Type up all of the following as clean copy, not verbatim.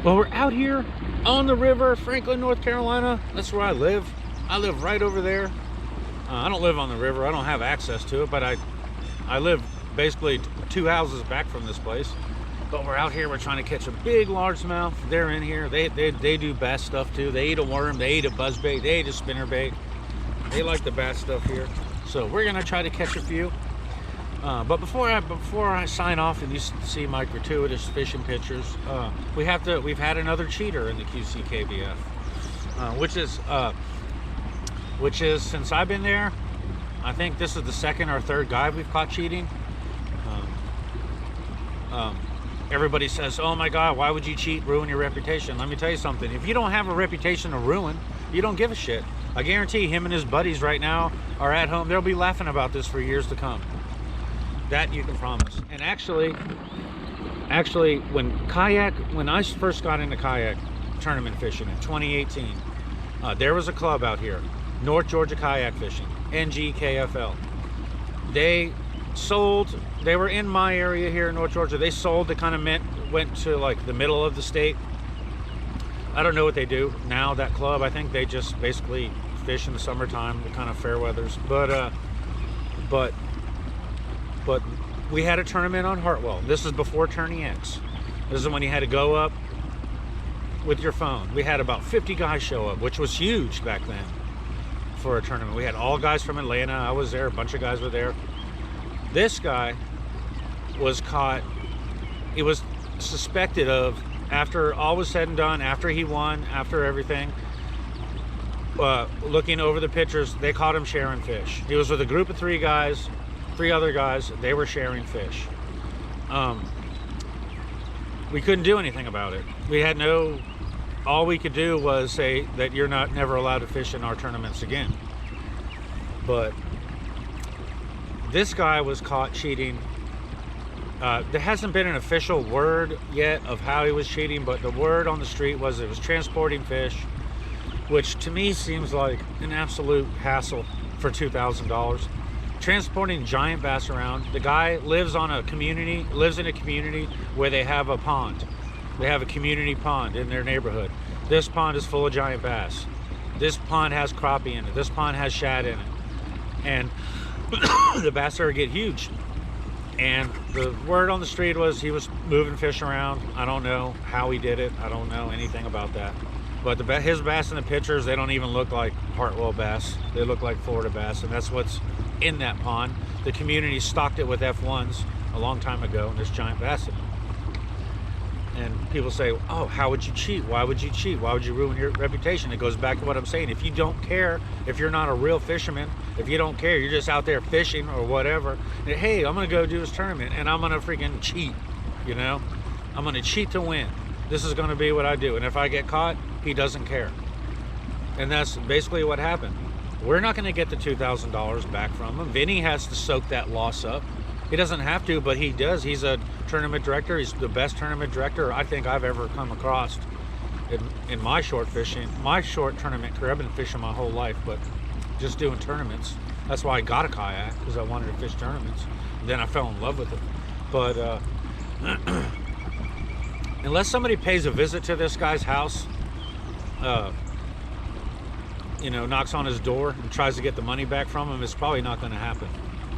Well, we're out here on the river, Franklin, North Carolina. That's where I live. I live right over there. I don't live on the river. I don't have access to it, but I live basically 2 houses back from this place. But we're out here. We're trying to catch a big largemouth. They're in here. They do bass stuff too. They eat a worm. They eat a buzzbait. They eat a spinnerbait. They like the bass stuff here. So we're gonna try to catch a few. But before I sign off and you see my gratuitous fishing pictures, we've had another cheater in the QCKBF, which is since I've been there, I think this is the second or third guy we've caught cheating. Everybody says, "Oh my God, why would you cheat? Ruin your reputation." Let me tell you something. If you don't have a reputation to ruin, you don't give a shit. I guarantee him and his buddies right now are at home. They'll be laughing about this for years to come. That you can promise. And actually, when I first got into kayak tournament fishing in 2018, there was a club out here, North Georgia Kayak Fishing, NGKFL. They were in my area here in North Georgia. They sold, went to like the middle of the state. I don't know what they do now, that club. I think they just basically fish in the summertime, the kind of fair weathers. But we had a tournament on Hartwell. This is before Tourney X. This is when you had to go up with your phone. We had about 50 guys show up, which was huge back then for a tournament. We had all guys from Atlanta. I was there. A bunch of guys were there. This guy was caught. He was suspected of, after all was said and done, after he won, after everything, looking over the pictures, they caught him sharing fish. He was with a group of three other guys. They were sharing fish. We couldn't do anything about it. All we could do was say that you're never allowed to fish in our tournaments again. But this guy was caught cheating. There hasn't been an official word yet of how he was cheating, but the word on the street was it was transporting fish, which to me seems like an absolute hassle for $2,000. Transporting giant bass around. The guy lives in a community where they have a pond. They have a community pond in their neighborhood. This pond is full of giant bass. This pond has crappie in it. This pond has shad in it. And the bass there get huge. And the word on the street was he was moving fish around. I don't know how he did it. I don't know anything about that. But his bass in the pictures, they don't even look like Hartwell bass. They look like Florida bass, and that's what's in that pond. The community stocked it with F1s a long time ago, and there's giant bass in it. And people say, "Oh, how would you cheat? Why would you cheat? Why would you ruin your reputation?" It goes back to what I'm saying. If you don't care, if you're not a real fisherman, if you don't care, you're just out there fishing or whatever, and, hey, I'm gonna go do this tournament and I'm gonna freaking cheat, you know? I'm gonna cheat to win. This is gonna be what I do. And if I get caught, he doesn't care. And that's basically what happened. We're not gonna get the $2,000 back from him. Vinny has to soak that loss up. He doesn't have to, but he does. He's a tournament director. He's the best tournament director I think I've ever come across in my short tournament career. I've been fishing my whole life, but just doing tournaments. That's why I got a kayak, because I wanted to fish tournaments. And then I fell in love with it. But unless somebody pays a visit to this guy's house, knocks on his door and tries to get the money back from him, it's probably not going to happen.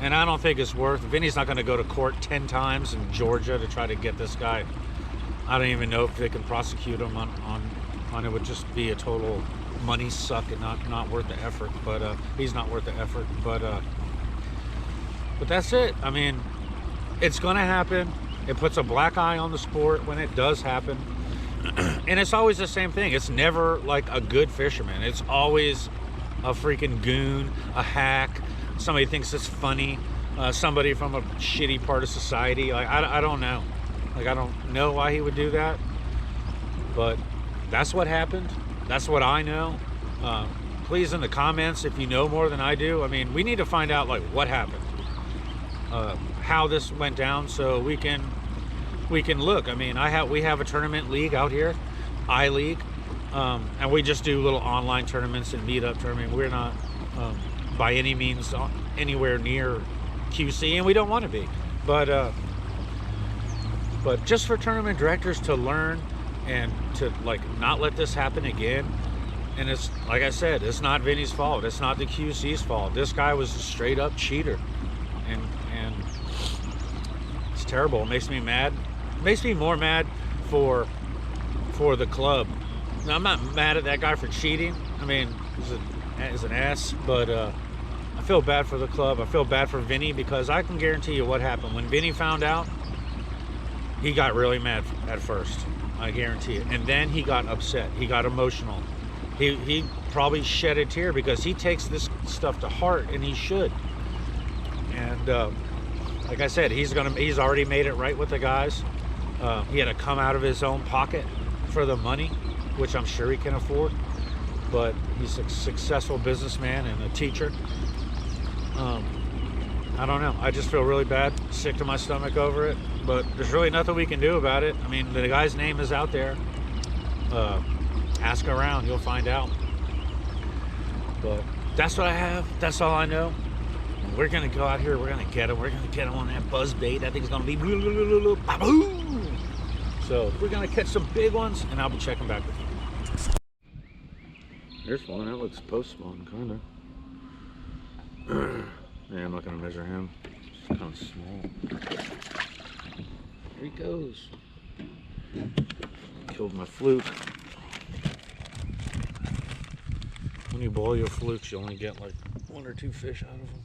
And I don't think it's Vinny's not going to go to court 10 times in Georgia to try to get this guy. I don't even know if they can prosecute him on it. Would just be a total money suck and not worth the effort. But he's not worth the effort. But that's it. I mean, it's going to happen. It puts a black eye on the sport when it does happen. And it's always the same thing. It's never like a good fisherman. It's always a freaking goon, a hack. Somebody thinks it's funny. Somebody from a shitty part of society. Like I don't know. Like I don't know why he would do that. But that's what happened. That's what I know. Please in the comments if you know more than I do. I mean, we need to find out like what happened, how this went down, so we can look. I mean, we have a tournament league out here, I-League, and we just do little online tournaments and meet up tournament. We're not by any means anywhere near QC, and we don't want to be. But just for tournament directors to learn and to like not let this happen again. And it's like I said, it's not Vinny's fault. It's not the QC's fault. This guy was a straight up cheater, and it's terrible. It makes me mad. It makes me more mad for the club. Now, I'm not mad at that guy for cheating. I mean, he's an ass, but I feel bad for the club. I feel bad for Vinny, because I can guarantee you what happened when Vinny found out. He got really mad at first. I guarantee it. And then he got upset. He got emotional. He probably shed a tear, because he takes this stuff to heart, and he should. And like I said, he's already made it right with the guys. He had to come out of his own pocket for the money, which I'm sure he can afford. But he's a successful businessman and a teacher. I don't know. I just feel really bad, sick to my stomach over it. But there's really nothing we can do about it. I mean, the guy's name is out there. Ask around, you'll find out. But that's what I have. That's all I know. We're gonna go out here. We're gonna get him. We're gonna get him on that buzz bait. That thing's gonna be ba-boom. So we're gonna catch some big ones, and I'll be checking back with you. There's one. That looks post spawn, kind of. Yeah, I'm not gonna measure him. It's kind of small. There he goes. Killed my fluke. When you boil your flukes, you only get like 1 or 2 fish out of them.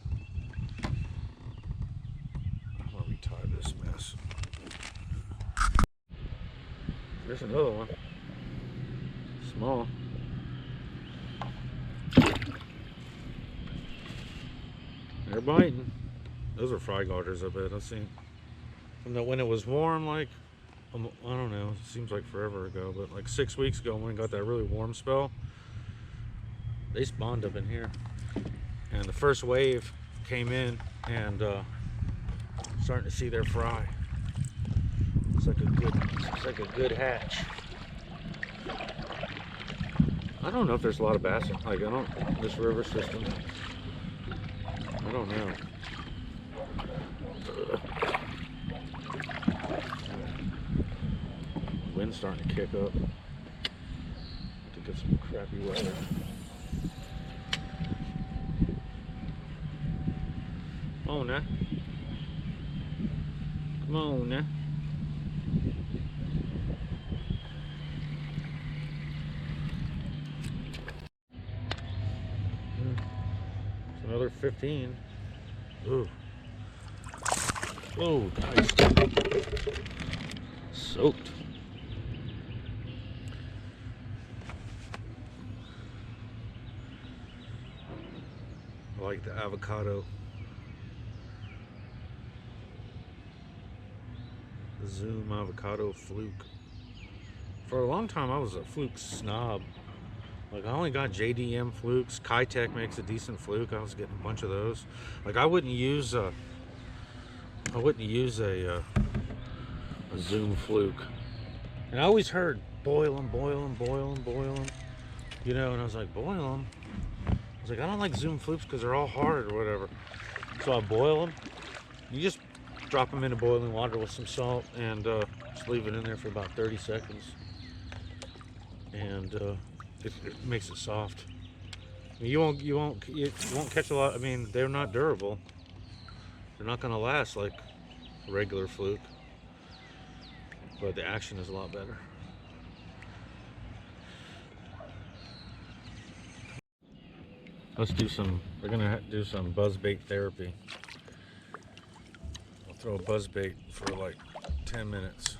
I'm gonna retie this mess. There's another one. Small. They're biting. Those are fry garters, I bet. I've seen. When it was warm, like, I don't know, it seems like forever ago, but like 6 weeks ago when we got that really warm spell, they spawned up in here. And the first wave came in, and starting to see their fry. It's like a good hatch. I don't know if there's a lot of bass in, like, this river system. I don't know. Wind's starting to kick up. To get some crappy weather. Come on now. Come on now. It's another 15. Ooh. Oh, nice. Soaked. I like the avocado. The Zoom avocado fluke. For a long time, I was a fluke snob. Like, I only got JDM flukes. Kayak makes a decent fluke. I was getting a bunch of those. Like, I wouldn't use a Zoom fluke. And I always heard boil them, boil them, boil them, boil them. You know, and I was like, boil them? I was like, I don't like Zoom flukes because they're all hard or whatever. So I boil them. You just drop them into boiling water with some salt and just leave it in there for about 30 seconds. And it makes it soft. You won't catch a lot. I mean, they're not durable. They're not going to last like a regular fluke, but the action is a lot better. Let's do some. We're gonna do some buzzbait therapy. I'll throw a buzzbait for like 10 minutes.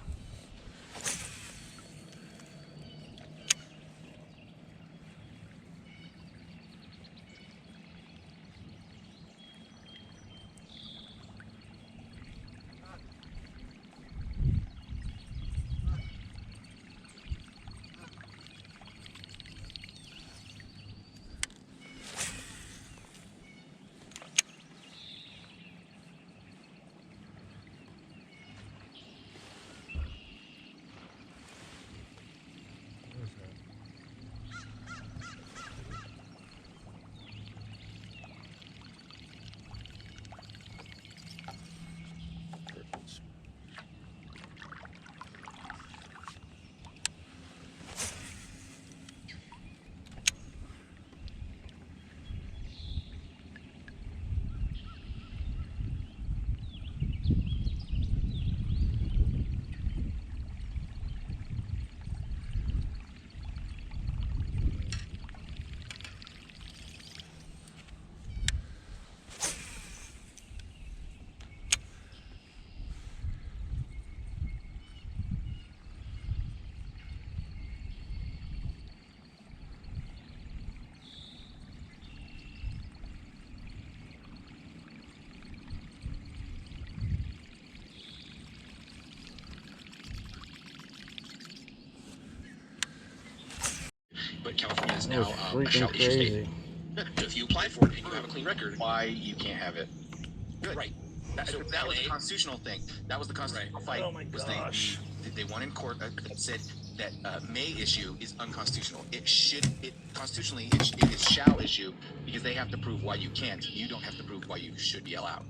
but California is That now was a shall freaking issue state. crazy. So if you apply for it and you have a clean record, why you can't have it? Good. Right. So that was the constitutional thing. That was the constitutional fight. Oh my gosh. They won in court that said that may issue is unconstitutional. It constitutionally it shall issue because they have to prove why you can't. You don't have to prove why you should be allowed.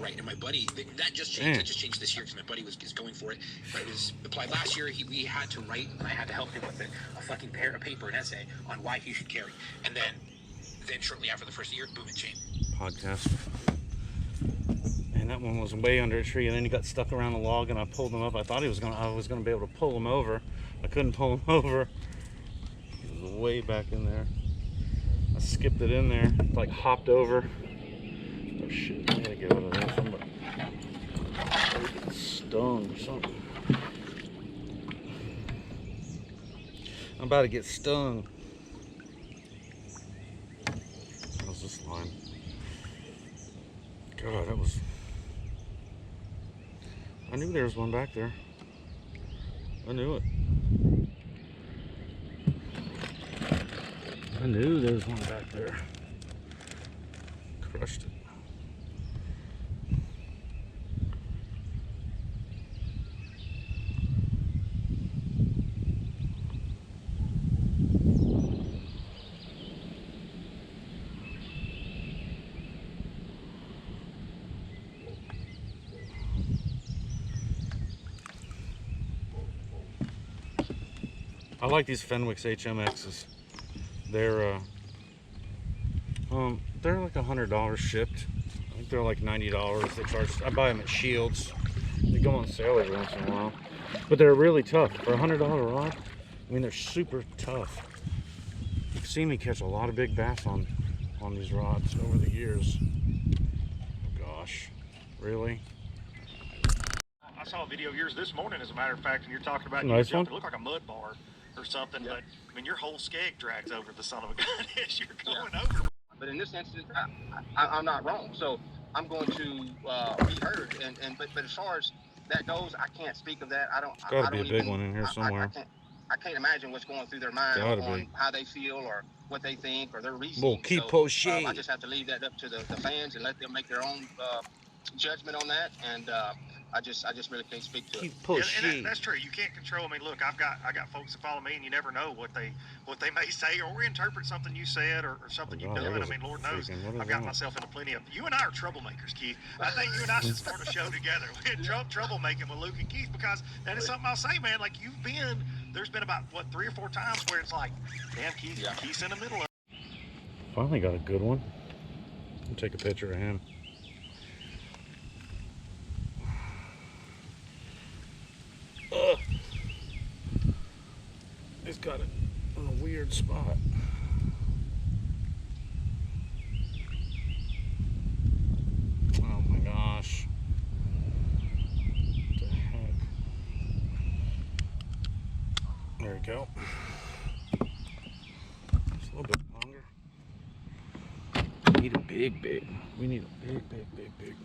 Right, and my buddy, that just changed. It just changed this year because my buddy is going for it. Right, it was applied last year. We had to write, and I had to help him with a fucking paper, an essay on why he should carry. And then shortly after the first year, boom, it changed. Podcast. And that one was way under a tree, and then he got stuck around the log, and I pulled him up. I thought I was gonna be able to pull him over. I couldn't pull him over. He was way back in there. I skipped it in there, like hopped over. Oh shit! I gotta get rid of this. I'm getting stung or something. I'm about to get stung. How's this line? God, that was... I knew there was one back there. I knew it. I knew there was one back there. Crushed it. I like these Fenwick's HMXs. They're like $100 shipped. I think they're like $90. They charge. I buy them at Shields. They go on sale every once in a while, but they're really tough for a $100 rod. I mean, they're super tough. You've seen me catch a lot of big bass on these rods over the years. Oh gosh, really? I saw a video of yours this morning, as a matter of fact, and you're talking about Nice one. it looked like a mud bar or something, but I mean your whole skeg drags over the son of a gun as you're going over. But in this instance, I'm not wrong, so I'm going to be heard. But as far as that goes, I can't speak of that. Gotta be a big one in here somewhere. I can't imagine what's going through their mind on how they feel or what they think or their reasoning. I just have to leave that up to the fans and let them make their own judgment on that. And I just really can't speak to it. And that's true. You can't control. I mean, look, I got folks that follow me, and you never know what they may say or interpret something you said or something you've done. I mean, Lord knows, I've got myself into plenty of. You and I are troublemakers, Keith. I think you and I should start a show together. Troublemaking with Luke and Keith, because that is something I'll say, man. Like there's been about 3 or 4 times where it's like, damn, Keith's in the middle of it. Finally got a good one. I'll take a picture of him. He's got it in a weird spot. Oh my gosh. What the heck? There we go. Just a little bit longer. We need a big. We need a big.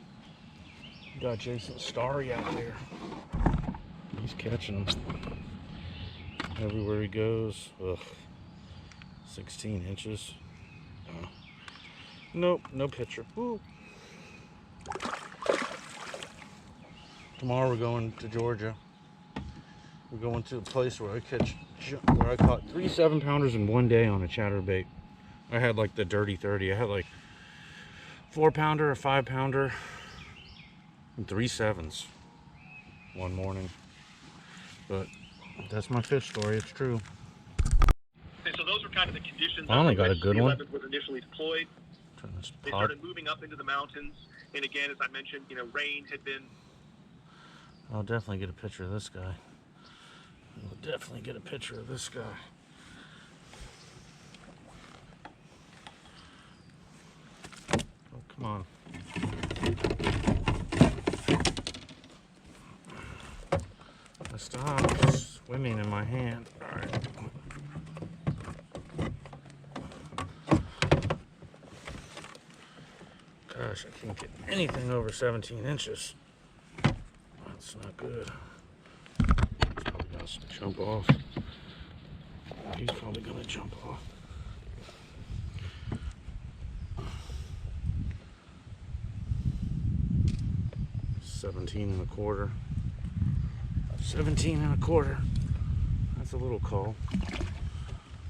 Got Jason Starry out there. He's catching them everywhere he goes. Ugh. 16 inches. Nope, no picture. Woo. Tomorrow we're going to Georgia. We're going to a place where I caught 3 7-pounders in one day on a chatterbait. I had like the dirty 30. I had like 4-pounder, a 5-pounder, and 3 7s one morning. But that's my fish story. It's true. And so those were kind of the conditions. I only got a good one. Was initially deployed. They started moving up into the mountains, and again, as I mentioned, rain had been. I'll definitely get a picture of this guy. Oh, come on. Stop swimming in my hand. All right. Gosh, I can't get anything over 17 inches. That's not good. He's probably gonna jump off. He's probably gonna jump off. 17 1/4. 17 1/4. That's a little call.